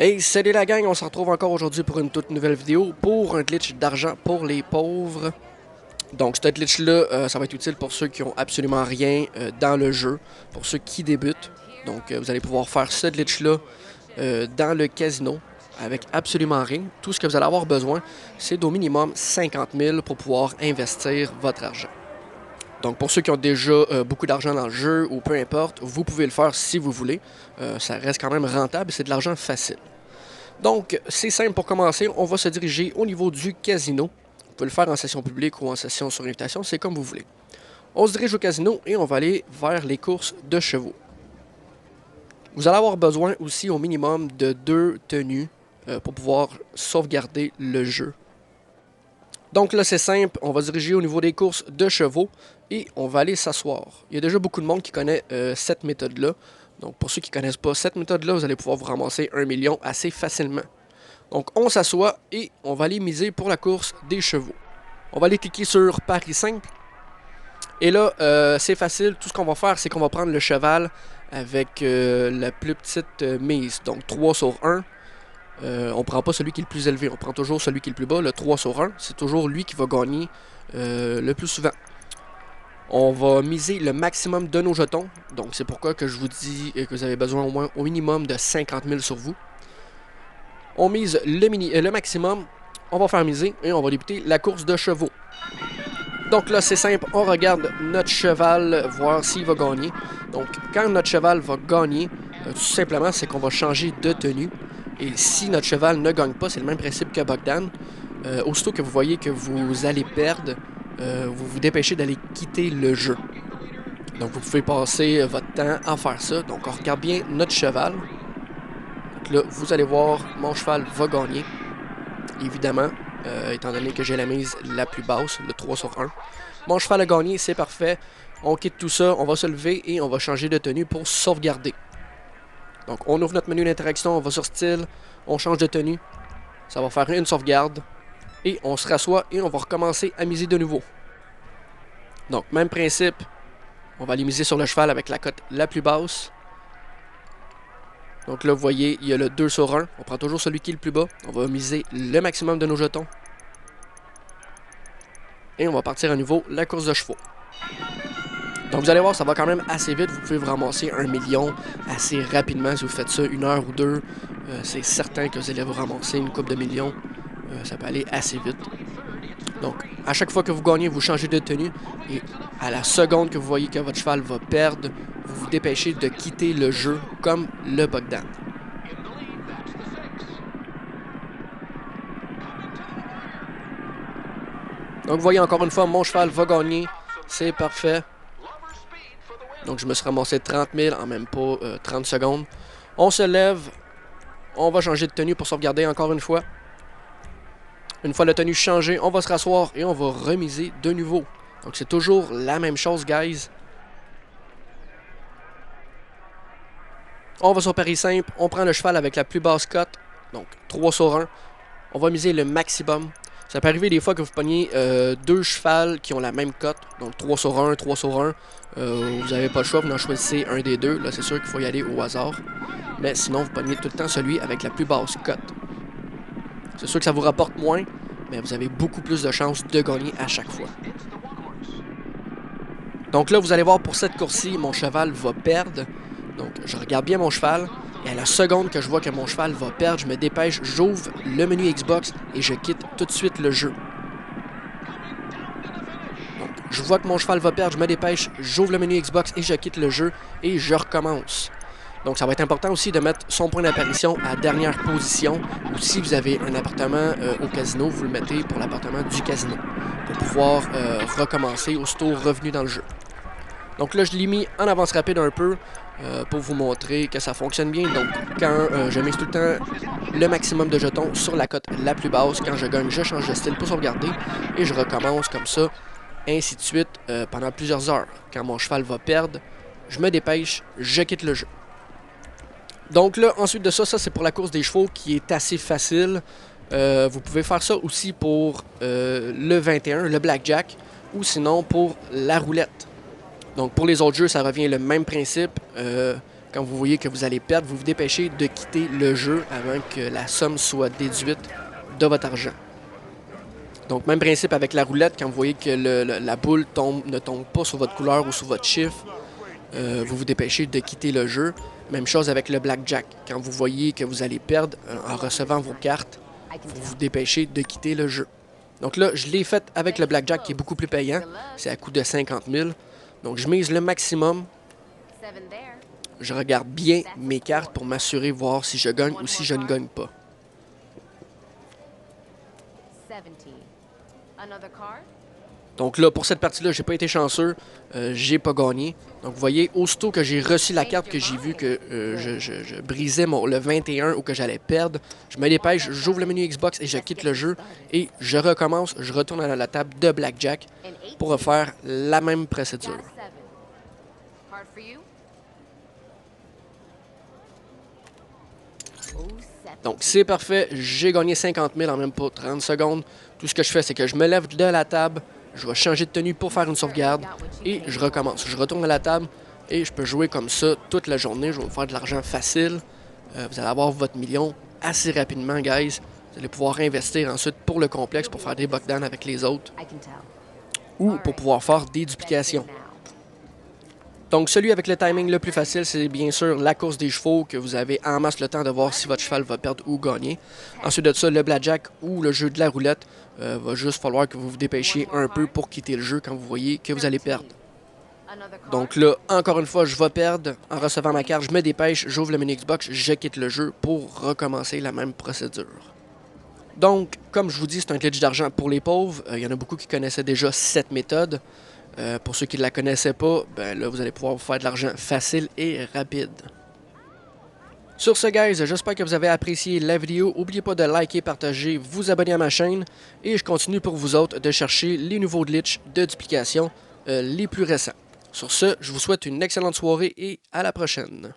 Hey, salut la gang, on se retrouve encore aujourd'hui pour une toute nouvelle vidéo pour un glitch d'argent pour les pauvres. Donc ce glitch là, ça va être utile pour ceux qui ont absolument rien dans le jeu, pour ceux qui débutent. Donc vous allez pouvoir faire ce glitch là dans le casino avec absolument rien. Tout ce que vous allez avoir besoin, c'est d'au minimum 50 000 pour pouvoir investir votre argent. Donc pour ceux qui ont déjà beaucoup d'argent dans le jeu ou peu importe, vous pouvez le faire si vous voulez. Ça reste quand même rentable, c'est de l'argent facile. Donc, c'est simple pour commencer, on va se diriger au niveau du casino. Vous pouvez le faire en session publique ou en session sur invitation, c'est comme vous voulez. On se dirige au casino et on va aller vers les courses de chevaux. Vous allez avoir besoin aussi au minimum de 2 tenues pour pouvoir sauvegarder le jeu. Donc là, c'est simple, on va se diriger au niveau des courses de chevaux et on va aller s'asseoir. Il y a déjà beaucoup de monde qui connaît cette méthode-là. Donc pour ceux qui ne connaissent pas cette méthode-là, vous allez pouvoir vous ramasser 1 million assez facilement. Donc on s'assoit et on va aller miser pour la course des chevaux. On va aller cliquer sur Paris simple. Et là, c'est facile. Tout ce qu'on va faire, c'est qu'on va prendre le cheval avec la plus petite mise. Donc 3 sur 1. On ne prend pas celui qui est le plus élevé. On prend toujours celui qui est le plus bas, le 3 sur 1. C'est toujours lui qui va gagner le plus souvent. On va miser le maximum de nos jetons. Donc c'est pourquoi que je vous dis que vous avez besoin au moins au minimum de 50 000 sur vous. On mise le maximum. On va faire miser et on va débuter la course de chevaux. Donc là c'est simple, on regarde notre cheval, voir s'il va gagner. Donc quand notre cheval va gagner, tout simplement c'est qu'on va changer de tenue. Et si notre cheval ne gagne pas, c'est le même principe que Bogdan. Aussitôt que vous voyez que vous allez perdre, vous vous dépêchez d'aller quitter le jeu. Donc vous pouvez passer votre temps à faire ça. Donc on regarde bien notre cheval. Donc là, vous allez voir, mon cheval va gagner. Évidemment, étant donné que j'ai la mise la plus basse, le 3 sur 1. Mon cheval a gagné, c'est parfait. On quitte tout ça, on va se lever et on va changer de tenue pour sauvegarder. Donc on ouvre notre menu d'interaction, on va sur style, on change de tenue. Ça va faire une sauvegarde. Et on se rassoit et on va recommencer à miser de nouveau. Donc même principe, on va aller miser sur le cheval avec la cote la plus basse. Donc là vous voyez, il y a le 2 sur 1, on prend toujours celui qui est le plus bas. On va miser le maximum de nos jetons. Et on va partir à nouveau la course de chevaux. Donc vous allez voir, ça va quand même assez vite, vous pouvez vous ramasser 1 million assez rapidement si vous faites ça 1 heure ou 2. C'est certain que vous allez vous ramasser une coupe de millions, ça peut aller assez vite. Donc, à chaque fois que vous gagnez, vous changez de tenue. Et à la seconde que vous voyez que votre cheval va perdre, vous vous dépêchez de quitter le jeu comme le Bogdan. Donc, vous voyez encore une fois, mon cheval va gagner. C'est parfait. Donc, je me suis ramassé 30 000 en même pas 30 secondes. On se lève. On va changer de tenue pour sauvegarder encore une fois. Une fois la tenue changée, on va se rasseoir et on va remiser de nouveau. Donc c'est toujours la même chose, guys. On va sur Paris simple, on prend le cheval avec la plus basse cote. Donc 3 sur 1. On va miser le maximum. Ça peut arriver des fois que vous preniez 2 chevals qui ont la même cote. Donc 3 sur 1, 3 sur 1. Vous n'avez pas le choix, vous en choisissez un des deux. Là c'est sûr qu'il faut y aller au hasard. Mais sinon vous preniez tout le temps celui avec la plus basse cote. C'est sûr que ça vous rapporte moins, mais vous avez beaucoup plus de chances de gagner à chaque fois. Donc là, vous allez voir pour cette course-ci, mon cheval va perdre. Donc je regarde bien mon cheval, et à la seconde que je vois que mon cheval va perdre, je me dépêche, j'ouvre le menu Xbox et je quitte tout de suite le jeu. Donc je vois que mon cheval va perdre, je me dépêche, j'ouvre le menu Xbox et je quitte le jeu et je recommence. Donc ça va être important aussi de mettre son point d'apparition à dernière position. Ou si vous avez un appartement au casino, vous le mettez pour l'appartement du casino. Pour pouvoir recommencer aussitôt revenu dans le jeu. Donc là je l'ai mis en avance rapide un peu pour vous montrer que ça fonctionne bien. Donc quand je mise tout le temps le maximum de jetons sur la cote la plus basse, quand je gagne je change de style pour sauvegarder. Et je recommence comme ça, ainsi de suite pendant plusieurs heures. Quand mon cheval va perdre, je me dépêche, je quitte le jeu. Donc là, ensuite de ça, c'est pour la course des chevaux qui est assez facile. Vous pouvez faire ça aussi pour le 21, le blackjack, ou sinon pour la roulette. Donc pour les autres jeux, ça revient le même principe. quand vous voyez que vous allez perdre, vous vous dépêchez de quitter le jeu avant que la somme soit déduite de votre argent. Donc, même principe avec la roulette, quand vous voyez que la boule ne tombe pas sur votre couleur ou sur votre chiffre, vous vous dépêchez de quitter le jeu. Même chose avec le blackjack. Quand vous voyez que vous allez perdre en recevant vos cartes, vous vous dépêchez de quitter le jeu. Donc là, je l'ai fait avec le blackjack qui est beaucoup plus payant. C'est à coût de 50 000. Donc, je mise le maximum. Je regarde bien mes cartes pour m'assurer, voir si je gagne ou si je ne gagne pas. Donc là, pour cette partie-là, j'ai pas été chanceux, j'ai pas gagné. Donc vous voyez, aussitôt que j'ai reçu la carte, que j'ai vu que je brisais le 21 ou que j'allais perdre, je me dépêche, j'ouvre le menu Xbox et je quitte le jeu. Et je recommence, je retourne à la table de Blackjack pour refaire la même procédure. Donc c'est parfait, j'ai gagné 50 000 en même pas 30 secondes. Tout ce que je fais, c'est que je me lève de la table, je vais changer de tenue pour faire une sauvegarde et je recommence. Je retourne à la table et je peux jouer comme ça toute la journée. Je vais me faire de l'argent facile. Vous allez avoir votre million assez rapidement, guys. Vous allez pouvoir investir ensuite pour le complexe, pour faire des buckdowns avec les autres ou pour pouvoir faire des duplications. Donc, celui avec le timing le plus facile, c'est bien sûr la course des chevaux, que vous avez en masse le temps de voir si votre cheval va perdre ou gagner. Ensuite de ça, le blackjack ou le jeu de la roulette, va juste falloir que vous vous dépêchiez un peu pour quitter le jeu quand vous voyez que vous allez perdre. Donc là, encore une fois, je vais perdre. En recevant ma carte, je me dépêche, j'ouvre le menu Xbox, je quitte le jeu pour recommencer la même procédure. Donc, comme je vous dis, c'est un glitch d'argent pour les pauvres. Il y en a beaucoup qui connaissaient déjà cette méthode. Pour ceux qui ne la connaissaient pas, ben là, vous allez pouvoir vous faire de l'argent facile et rapide. Sur ce, guys, j'espère que vous avez apprécié la vidéo. N'oubliez pas de liker, partager, vous abonner à ma chaîne. Et je continue pour vous autres de chercher les nouveaux glitches de duplication les plus récents. Sur ce, je vous souhaite une excellente soirée et à la prochaine.